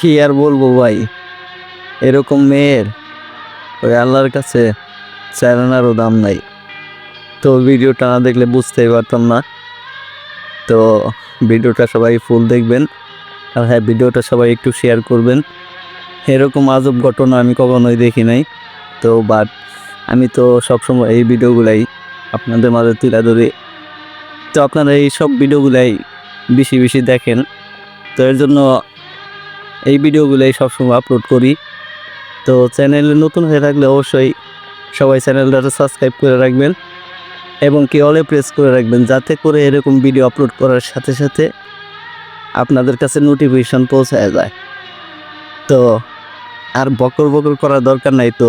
কি আর বলবো ভাই, এরকম মেয়ের ওই আল্লাহর কাছে চারানারও দাম নাই। তো ভিডিওটা না দেখলে বুঝতেই পারতাম না। তো ভিডিওটা সবাই ফুল দেখবেন, আর হ্যাঁ, ভিডিওটা সবাই একটু শেয়ার করবেন। এরকম আজব ঘটনা আমি কখনোই দেখি নাই। তো বাট আমি তো সবসময় এই ভিডিওগুলাই আপনাদের মাঝে তুলে ধরি। তো আপনারা এই সব ভিডিওগুলাই বেশি বেশি দেখেন, তো এর জন্য এই ভিডিওগুলাই সবসময় আপলোড করি। তো চ্যানেলে নতুন হয়ে থাকলে অবশ্যই সবাই চ্যানেলটা সাবস্ক্রাইব করে রাখবেন এবং কি অলে প্রেস করে রাখবেন, যাতে করে এরকম ভিডিও আপলোড করার সাথে সাথে আপনাদের কাছে নোটিফিকেশন পৌঁছায় যায়। তো আর বকর বকর করার দরকার নাই, তো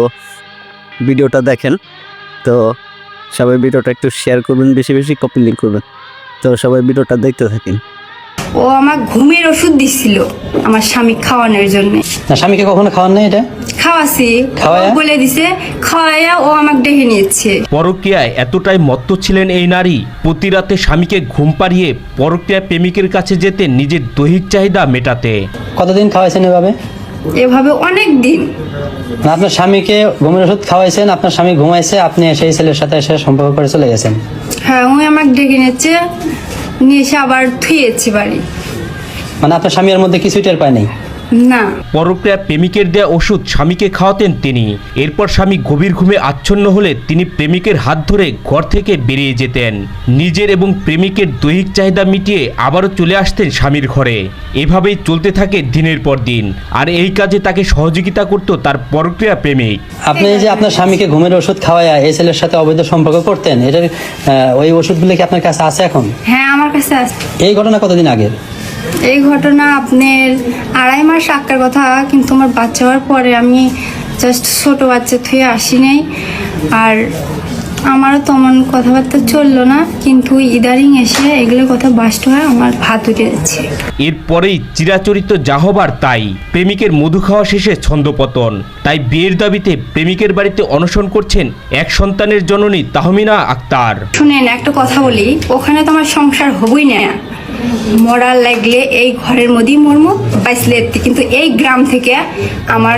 ভিডিওটা দেখেন। তো সবাই ভিডিওটা একটু শেয়ার করবেন, বেশি বেশি কপি লিঙ্ক করবেন। তো সবাই ভিডিওটা দেখতে থাকেন। ও আমার ঘুমের ওষুধ দিছিল আমার স্বামী খাওয়ানোর জন্য। না, স্বামীকে কখনো খাওয়ান নাই এটা? খাওয়াছি, খাওয়ায়া? ও বলে দিছে, খাওয়াইয়া ও আমাকে ডেকে নিয়েছে। পরকীয়ায় এতটাই মত্ত ছিলেন এই নারী, প্রতি রাতে স্বামীকে ঘুম পাড়িয়ে পরকীয়া প্রেমিকের কাছে যেতেন নিজের দৈহিক চাহিদা মেটাতে। কতদিন খাওয়াইছেন এভাবে? এভাবে অনেক দিন। না, আপনার স্বামীকে ঘুমের ওষুধ খাওয়াইছেন, আপনার স্বামী ঘুমাইছে, আপনি সেই ছেলের সাথে এসে সম্পর্ক করে চলে গেছেন? হ্যাঁ, ও আমাকে ডেকে নিয়েছে, নিয়ে এসে আবার থুয়েছে বাড়ি। মানে আপনার স্বামীর মধ্যে কিছুই টের পায় নাই? না, পরকীয়া প্রেমিকের দেয়া ওষুধ স্বামীকে খাওয়াতেন তিনি। এরপর স্বামী গভীর ঘুমে আচ্ছন্ন হলে তিনি প্রেমিকের হাত ধরে ঘর থেকে বেরিয়ে যেতেন। নিজের এবং প্রেমিকের দৈহিক চাহিদা মিটিয়ে আবারও চলে আসতেন স্বামীর ঘরে। এভাবেই চলতে থাকে দিনের পর দিন, আর এই কাজে তাকে সহযোগিতা করত তার পরকীয়া প্রেমিক। আপনি যে আপনার স্বামীকে ঘুমের ওষুধ খাওয়াইয়া এই ছেলের সাথে অবৈধ সম্পর্ক করতেন, এটার ওই ওষুধগুলো কি আপনার কাছে আছে এখন? হ্যাঁ আমার কাছে আছে। এই ঘটনা কতদিন আগের? এই ঘটনা আপনার 2.5 মাস আগের কথা, কিন্তু আমার বাচ্চা হওয়ার পরে আমি জাস্ট ছোট বাচ্চা থুয়ে আসি নাই। আর আমারও তেমন কথাবার্তা চললো না, কিন্তু ইদারিং এসে এগুলো কথা বাস্ট হয় আমার ভাত উঠে যাচ্ছে। এরপরেই চিরাচরিত যা হবার তাই, প্রেমিকের মধু খাওয়া শেষে ছন্দপতন। তাই বিয়ের দাবিতে প্রেমিকের বাড়িতে অনশন করছেন এক সন্তানের জননী তাহমিনা আক্তার। শুনেন, একটা কথা বলি, ওখানে তো আমার সংসার হবই না। মরার লাগলে এই ঘরের মধ্যেই মরমু, বাইসলে, কিন্তু এই গ্রাম থেকে আমার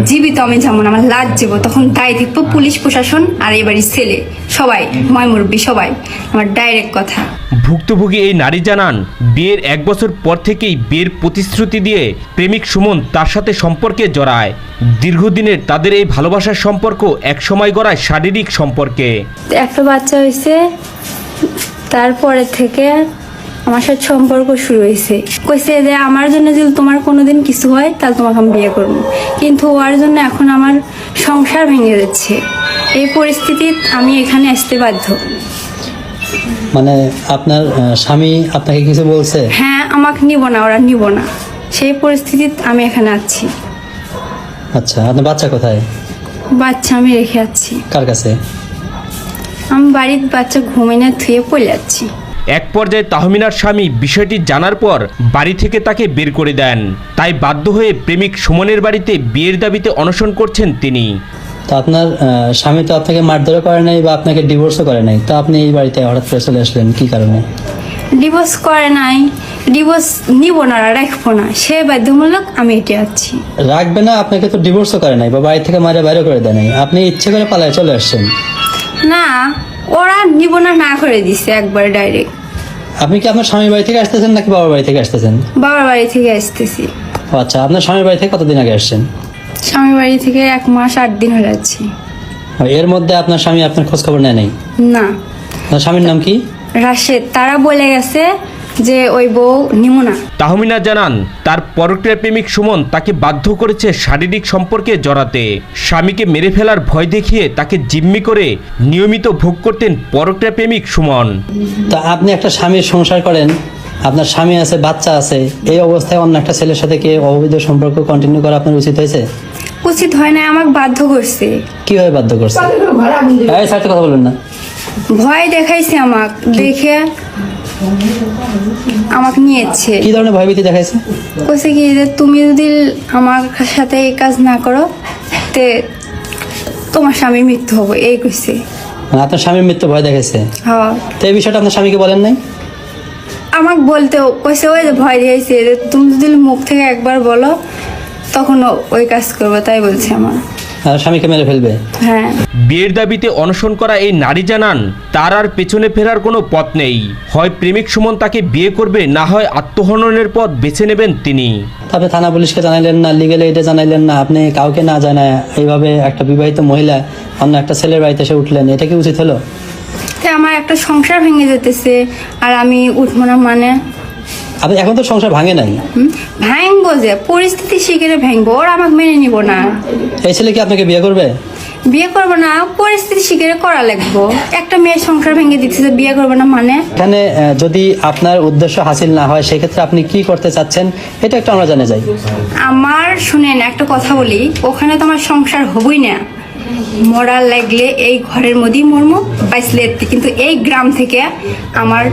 জীবিত আমি যেমন আমার লাজ যাব, তখন দায় দেখবো পুলিশ প্রশাসন আর এবারই ছেলে সবাই, ময়মুরব্বী সবাই। আমার ডাইরেক্ট কথা। ভুক্তভোগী এই নারী জানান, বিয়ের 1 বছর পর থেকেই বিয়ের প্রতিশ্রুতি দিয়ে প্রেমিক সুমন তার সাথে সম্পর্কে জড়ায়। দীর্ঘদিনের তাদের এই ভালোবাসার সম্পর্ক একসময় গড়ায় শারীরিক সম্পর্কে। একটা বাচ্চা হয়েছে, তারপরে থেকে আমার সাথে সম্পর্ক শুরু হয়েছে। কইছে যে আমার জন্য যদি তোমার কোনোদিন কিছু হয় তাহলে তোমাকে আমি বিয়ে করবো, কিন্তু ওর জন্য এখন আমার সংসার ভেঙে যাচ্ছে। এই পরিস্থিতি আমি এখানে আসতে বাধ্য। মানে আপনার স্বামী আপনাকে কিছু বলছে? হ্যাঁ, আমাকে নিব না, ওরা নিব না, সেই পরিস্থিতিতে আমি এখানে আছি। আচ্ছা, আপনার বাচ্চা কোথায়? বাচ্চা আমি রেখে আছি। কার কাছে? আমি বাড়ির বাচ্চা ঘুমিয়ে না থুয়ে পড়ে যাচ্ছি। এক পর্যায়ে তাহমিনার স্বামী বিষয়টি জানার পর বাড়ি থেকে তাকে বের করে দেন। তাই বাধ্য হয়ে প্রেমিক সুমনের বাড়িতে বিয়ের দাবিতে অনশন করছেন তিনি। তো আপনার স্বামী তো আপনাকে মারধরও করে নাই বা আপনাকে ডিভোর্সও করে নাই, তো আপনি এই বাড়িতে হঠাৎ করে চলে আসলেন কি কারণে? ডিভোর্স করে নাই, ডিভোর্স নিব না, রাখবো না, সে বাধ্যমূলক আমি এটি আছি। রাখবে না? আপনাকে তো ডিভোর্সও করে নাই বা বাড়ি থেকে মারে বাইরে করে দেয় নাই, আপনি ইচ্ছে করে পালায় চলে আসছেন। না, ওরা নিব না, না করে দিছে একবার ডাইরেক্ট। আপনি কি আপনার স্বামীর বাড়ি থেকে আসতেছেন নাকি বাবার বাড়ি থেকে আসতেছেন? বাবার বাড়ি থেকে আসতেছি। ও আচ্ছা, আপনার স্বামীর বাড়ি থেকে কতদিন আগে আসছেন? স্বামীর বাড়ি থেকে 1 মাস 8 দিন হয়ে যাচ্ছে। এর মধ্যে আপনার স্বামী আপনার খোঁজ খবর নেয় নাই? না। আপনার স্বামীর নাম কি? রাশেদ। তারা বলে গেছে যে ওই বউ নিমু না। তাহমিনা জানান, তার পরকীয়া প্রেমিক সুমন তাকে বাধ্য করেছে শারীরিক সম্পর্কে জড়াতে। স্বামীকে মেরে ফেলার ভয় দেখিয়ে তাকে জিম্মি করে নিয়মিত ভোগ করতেন পরকীয়া প্রেমিক সুমন। তো আপনি একটা স্বামীর সংসার করেন, আপনার স্বামী আছে, বাচ্চা আছে, এই অবস্থায় অন্য একটা ছেলের সাথে কি অবৈধ সম্পর্ক কন্টিনিউ করা আপনার উচিত হয়েছে? উচিত হয় না, আমাকে বাধ্য করছে। কিভাবে বাধ্য করছে? এই স্যার, কথা বলবেন না। ভয় দেখাইছে, আমাকে দেখে আমাকে নিয়েছে। কি ধরনের ভয়ভীতি দেখাইছে? কইছে কি যে তুমি যদি আমার সাথে এই কাজ না করো তে তোমার স্বামীর মৃত্যু হবে, এই কইছে। মানে আপনার স্বামীর মৃত্যু ভয় দেখাইছে? হ্যাঁ। তো এই বিষয়টা আপনার স্বামীকে বলেন নাই? আমাকে বলতে কইছে ওই যে ভয় দিয়েছে যে তুমি যদি মুখ থেকে একবার বলো তখন ওই কাজ করবো, তাই বলছে আমার। স্বামীকে মেরে ফেলবে? হ্যাঁ। বিয়ের দাবিতে অনশন করা এই নারী জানান তার আর পেছনে ফেরার কোনো পথ নেই। হয় প্রেমিক সুমন তাকে বিয়ে করবে, না হয় আত্মহননের পথ বেছে নেবেন তিনি। আপনি থানা পুলিশকে জানাইলেন না, লিগেল এইডে জানাইলেন না, আপনি কাউকে না জানায় এইভাবে একটা বিবাহিত মহিলা অন্য একটা ছেলের বাড়িতে এসে উঠলেন, এটা কি উচিত হলো? তাই আমার একটা সংসার ভেঙে যেতেছে আর আমি উঠবো না মানে? আপনি এখন তো সংসার ভাঙে নাই। ভাঙবো যে পরিস্থিতি শিখে ভাঙবো, ওরা আমাকে মেনে নিব না। এই ছেলে কি আপনাকে বিয়ে করবে? বিয়ে করবো না, পরিস্থিতি শিখে করা লাগবো। একটা মেয়ের সংসার ভেঙে দিচ্ছে, বিয়ে করবো না মানে? এখানে যদি আপনার উদ্দেশ্য হাসিল না হয় সেক্ষেত্রে আপনি কি করতে চাচ্ছেন এটা একটু আমরা জানে যাই। আমার শুনেন একটা কথা বলি, ওখানে তো আমার সংসার হবই না। মরা লাগলে এই ঘরের মধ্যেই মরমো, বাইসলে কিন্তু এই গ্রাম থেকে আমার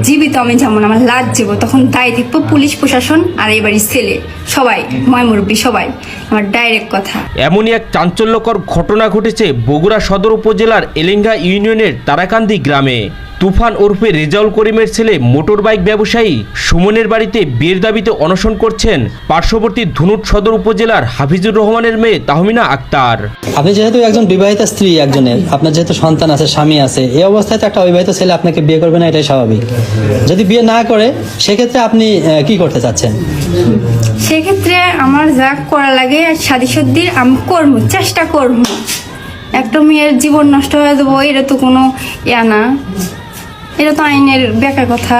জীবিত আমি যাবো না, আমার লাজ যাবো। তখন দায় থাকবো পুলিশ প্রশাসন আর এই বাড়ির ছেলে সবাই, ময়মুরব্বী সবাই। আমার ডাইরেক্ট কথা। এমনই এক চাঞ্চল্যকর ঘটনা ঘটেছে বগুড়া সদর উপজেলার এলেঙ্গা ইউনিয়নের তারাকান্দি গ্রামে। তুফান ওরফে রেজাউল করিমের ছেলে মোটর বাইক ব্যবসায়ী সুমনের বাড়িতে বিয়ের দাবিতে অনশন করছেন পার্শ্ববর্তী ধুনুট সদর উপজেলার হাফিজুর রহমানের মেয়ে তাহমিনা আক্তার। আপনি যেহেতু একজন বিবাহিত স্ত্রী একজনের, আপনার যেহেতু সন্তান আছে, স্বামী আছে, এই অবস্থায় তো একটা অবিবাহিত ছেলে আপনাকে বিয়ে করবে না, এটাই স্বাভাবিক। যদি বিয়ে না করে সেক্ষেত্রে আপনি কি করতে চাচ্ছেন? সেক্ষেত্রে আমার যা করা লাগে শাদী সদ্দির আমি করবো, চেষ্টা করবো। একটা মেয়ের জীবন নষ্ট হয়ে যাবো, এটা তো কোনো ইয়া না, এটা তো আইনের বেকার কথা।